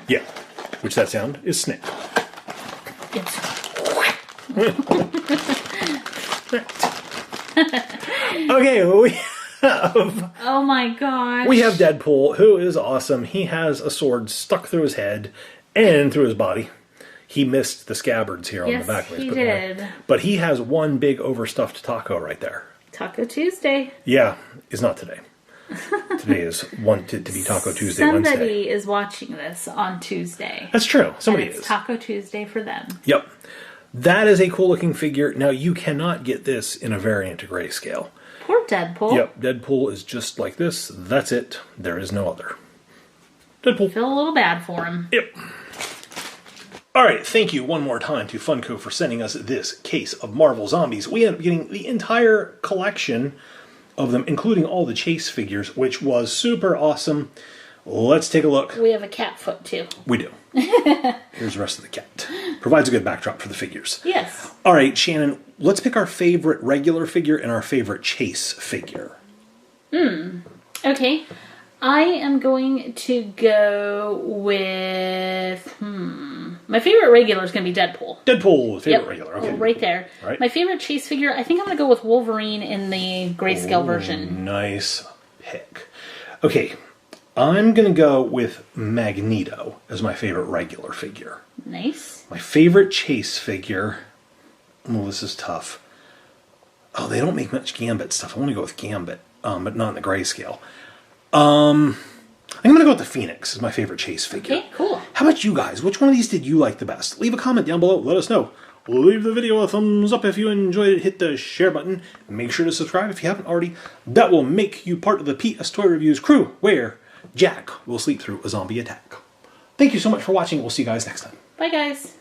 Yeah, which that sound is snap. Okay, we have... Oh my gosh. We have Deadpool, who is awesome. He has a sword stuck through his head and through his body. He missed the scabbards here on the back. Yes, he did. But he has one big overstuffed taco right there. Taco Tuesday. Yeah, it's not today. Today is to be Taco Tuesday, Somebody Wednesday. is watching this on Tuesday. That's true. Somebody and it's is. Taco Tuesday for them. Yep. That is a cool looking figure. Now, you cannot get this in a variant of grayscale. Poor Deadpool. Yep, Deadpool is just like this. That's it. There is no other. Deadpool. Feel a little bad for him. Yep. All right, thank you one more time to Funko for sending us this case of Marvel Zombies. We ended up getting the entire collection of them, including all the chase figures, which was super awesome. Let's take a look. We have a cat foot, too. We do. Here's the rest of the cat. Provides a good backdrop for the figures. Yes. All right, Shannon, let's pick our favorite regular figure and our favorite chase figure. Okay. I am going to go with... My favorite regular is going to be Deadpool. Deadpool, favorite regular. Okay. Right there. Right. My favorite chase figure, I think I'm going to go with Wolverine in the grayscale version. Nice pick. Okay, I'm going to go with Magneto as my favorite regular figure. Nice. My favorite chase figure... Oh, this is tough. Oh, they don't make much Gambit stuff. I want to go with Gambit, but not in the grayscale. I'm going to go with the Phoenix as my favorite chase figure. Okay, cool. How about you guys? Which one of these did you like the best? Leave a comment down below. Let us know. Leave the video a thumbs up if you enjoyed it. Hit the share button. And make sure to subscribe if you haven't already. That will make you part of the PS Toy Reviews crew, where Jack will sleep through a zombie attack. Thank you so much for watching. We'll see you guys next time. Bye, guys.